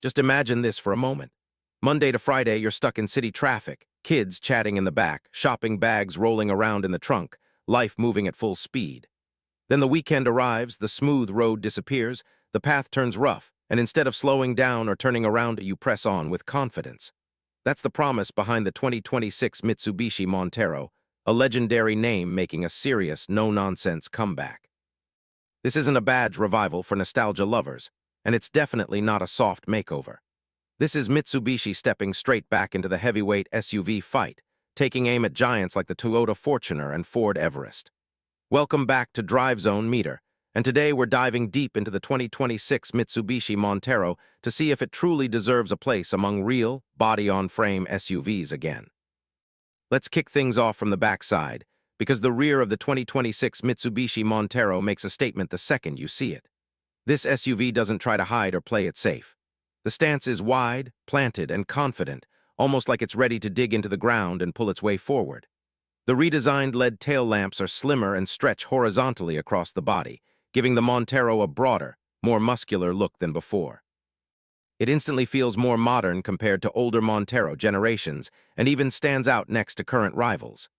Just imagine this for a moment. Monday to Friday, you're stuck in city traffic, kids chatting in the back, shopping bags rolling around in the trunk, life moving at full speed. Then the weekend arrives, the smooth road disappears, the path turns rough, and instead of slowing down or turning around, you press on with confidence. That's the promise behind the 2026 Mitsubishi Montero, a legendary name making a serious, no-nonsense comeback. This isn't a badge revival for nostalgia lovers, and it's definitely not a soft makeover. This is Mitsubishi stepping straight back into the heavyweight SUV fight, taking aim at giants like the Toyota Fortuner and Ford Everest. Welcome back to Drive Zone Meter, and today we're diving deep into the 2026 Mitsubishi Montero to see if it truly deserves a place among real, body-on-frame SUVs again. Let's kick things off from the backside, because the rear of the 2026 Mitsubishi Montero makes a statement the second you see it. This SUV doesn't try to hide or play it safe. The stance is wide, planted, and confident, almost like it's ready to dig into the ground and pull its way forward. The redesigned LED tail lamps are slimmer and stretch horizontally across the body, giving the Montero a broader, more muscular look than before. It instantly feels more modern compared to older Montero generations and even stands out next to current rivals.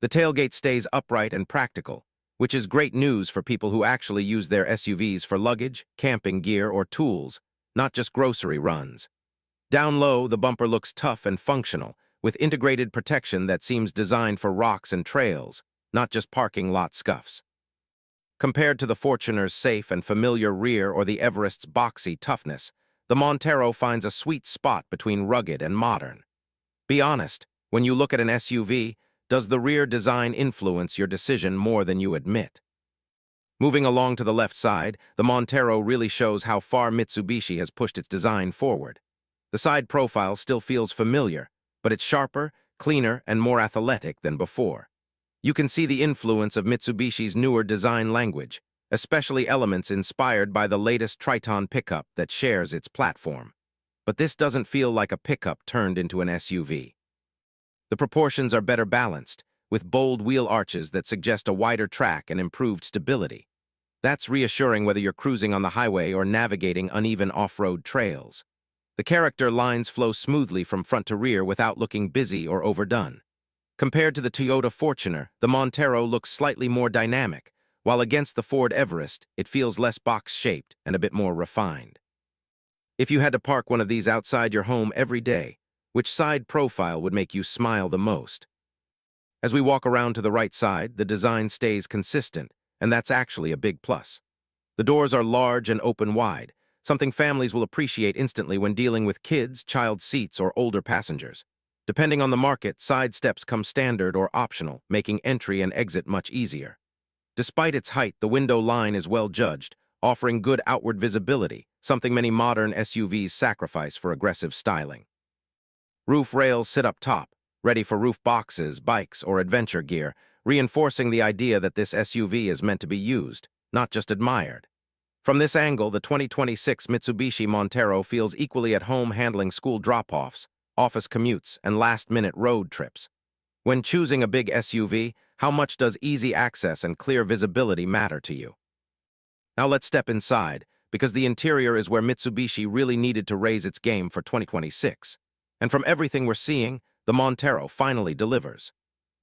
The tailgate stays upright and practical, which is great news for people who actually use their SUVs for luggage, camping gear, or tools, not just grocery runs. Down low, the bumper looks tough and functional, with integrated protection that seems designed for rocks and trails, not just parking lot scuffs. Compared to the Fortuner's safe and familiar rear or the Everest's boxy toughness, the Montero finds a sweet spot between rugged and modern. Be honest, when you look at an SUV, does the rear design influence your decision more than you admit? Moving along to the left side, the Montero really shows how far Mitsubishi has pushed its design forward. The side profile still feels familiar, but it's sharper, cleaner, and more athletic than before. You can see the influence of Mitsubishi's newer design language, especially elements inspired by the latest Triton pickup that shares its platform. But this doesn't feel like a pickup turned into an SUV. The proportions are better balanced, with bold wheel arches that suggest a wider track and improved stability. That's reassuring whether you're cruising on the highway or navigating uneven off-road trails. The character lines flow smoothly from front to rear without looking busy or overdone. Compared to the Toyota Fortuner, the Montero looks slightly more dynamic, while against the Ford Everest, it feels less box-shaped and a bit more refined. If you had to park one of these outside your home every day, which side profile would make you smile the most? As we walk around to the right side, the design stays consistent, and that's actually a big plus. The doors are large and open wide, something families will appreciate instantly when dealing with kids, child seats, or older passengers. Depending on the market, side steps come standard or optional, making entry and exit much easier. Despite its height, the window line is well judged, offering good outward visibility, something many modern SUVs sacrifice for aggressive styling. Roof rails sit up top, ready for roof boxes, bikes, or adventure gear, reinforcing the idea that this SUV is meant to be used, not just admired. From this angle, the 2026 Mitsubishi Montero feels equally at home handling school drop-offs, office commutes, and last-minute road trips. When choosing a big SUV, how much does easy access and clear visibility matter to you? Now let's step inside, because the interior is where Mitsubishi really needed to raise its game for 2026. And from everything we're seeing, the Montero finally delivers.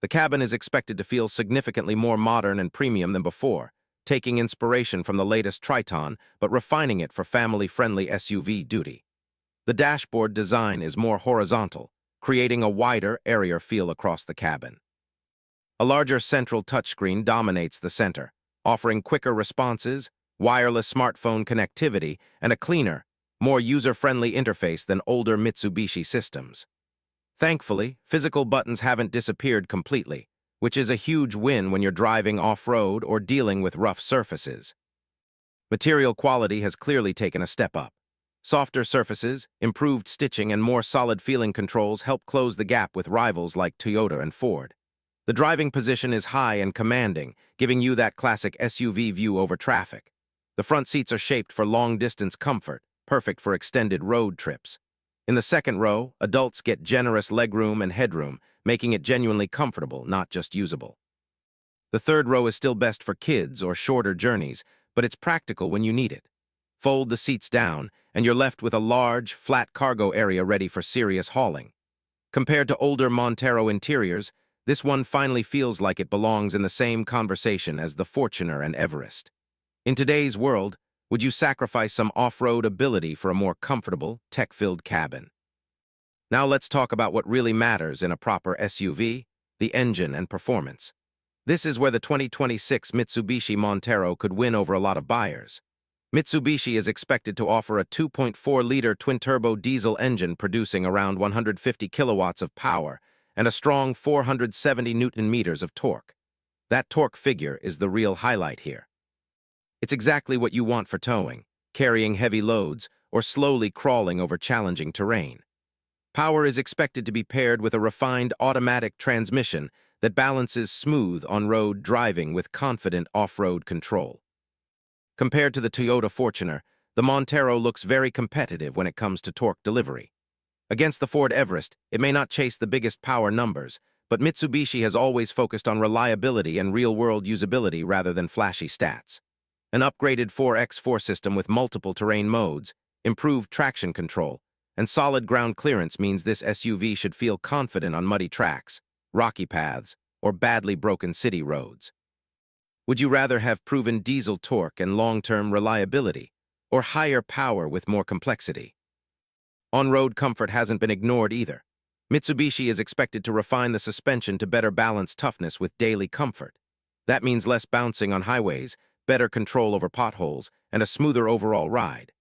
The cabin is expected to feel significantly more modern and premium than before, taking inspiration from the latest Triton but refining it for family-friendly SUV duty. The dashboard design is more horizontal, creating a wider, airier feel across the cabin. A larger central touchscreen dominates the center, offering quicker responses, wireless smartphone connectivity, and a cleaner, more user-friendly interface than older Mitsubishi systems. Thankfully, physical buttons haven't disappeared completely, which is a huge win when you're driving off-road or dealing with rough surfaces. Material quality has clearly taken a step up. Softer surfaces, improved stitching, and more solid-feeling controls help close the gap with rivals like Toyota and Ford. The driving position is high and commanding, giving you that classic SUV view over traffic. The front seats are shaped for long-distance comfort, perfect for extended road trips. In the second row, adults get generous legroom and headroom, making it genuinely comfortable, not just usable. The third row is still best for kids or shorter journeys, but it's practical when you need it. Fold the seats down, and you're left with a large, flat cargo area ready for serious hauling. Compared to older Montero interiors, this one finally feels like it belongs in the same conversation as the Fortuner and Everest. In today's world, would you sacrifice some off-road ability for a more comfortable, tech-filled cabin? Now let's talk about what really matters in a proper SUV, the engine and performance. This is where the 2026 Mitsubishi Montero could win over a lot of buyers. Mitsubishi is expected to offer a 2.4-liter twin-turbo diesel engine producing around 150 kilowatts of power and a strong 470 newton-meters of torque. That torque figure is the real highlight here. It's exactly what you want for towing, carrying heavy loads, or slowly crawling over challenging terrain. Power is expected to be paired with a refined automatic transmission that balances smooth on-road driving with confident off-road control. Compared to the Toyota Fortuner, the Montero looks very competitive when it comes to torque delivery. Against the Ford Everest, it may not chase the biggest power numbers, but Mitsubishi has always focused on reliability and real-world usability rather than flashy stats. An upgraded 4x4 system with multiple terrain modes, improved traction control, and solid ground clearance means this SUV should feel confident on muddy tracks, rocky paths, or badly broken city roads. Would you rather have proven diesel torque and long-term reliability, or higher power with more complexity? On-road comfort hasn't been ignored either. Mitsubishi is expected to refine the suspension to better balance toughness with daily comfort. That means less bouncing on highways, better control over potholes, and a smoother overall ride.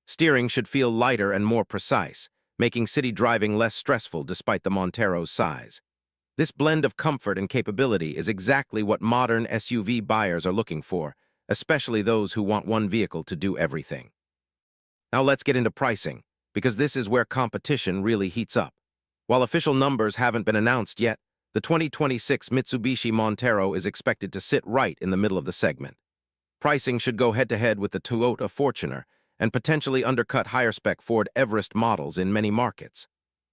Steering should feel lighter and more precise, making city driving less stressful despite the Montero's size. This blend of comfort and capability is exactly what modern SUV buyers are looking for, especially those who want one vehicle to do everything. Now let's get into pricing, because this is where competition really heats up. While official numbers haven't been announced yet, the 2026 Mitsubishi Montero is expected to sit right in the middle of the segment. Pricing should go head-to-head with the Toyota Fortuner and potentially undercut higher-spec Ford Everest models in many markets.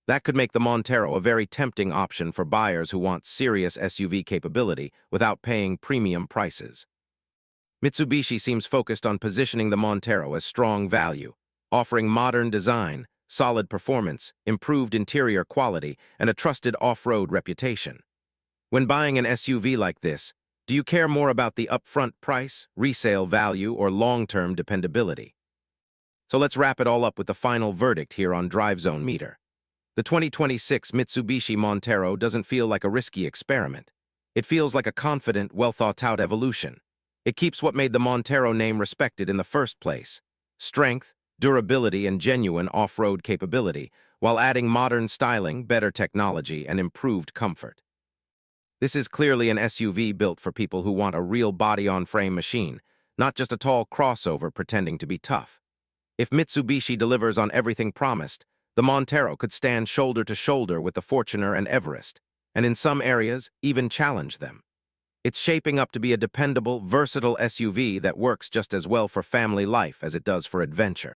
That could make the Montero a very tempting option for buyers who want serious SUV capability without paying premium prices. Mitsubishi seems focused on positioning the Montero as strong value, offering modern design, solid performance, improved interior quality, and a trusted off-road reputation. When buying an SUV like this, do you care more about the upfront price, resale value, or long-term dependability? So let's wrap it all up with the final verdict here on Drive Zone Meter. The 2026 Mitsubishi Montero doesn't feel like a risky experiment. It feels like a confident, well-thought-out evolution. It keeps what made the Montero name respected in the first place: strength, durability, and genuine off-road capability, while adding modern styling, better technology, and improved comfort. This is clearly an SUV built for people who want a real body-on-frame machine, not just a tall crossover pretending to be tough. If Mitsubishi delivers on everything promised, the Montero could stand shoulder to shoulder with the Fortuner and Everest, and in some areas, even challenge them. It's shaping up to be a dependable, versatile SUV that works just as well for family life as it does for adventure.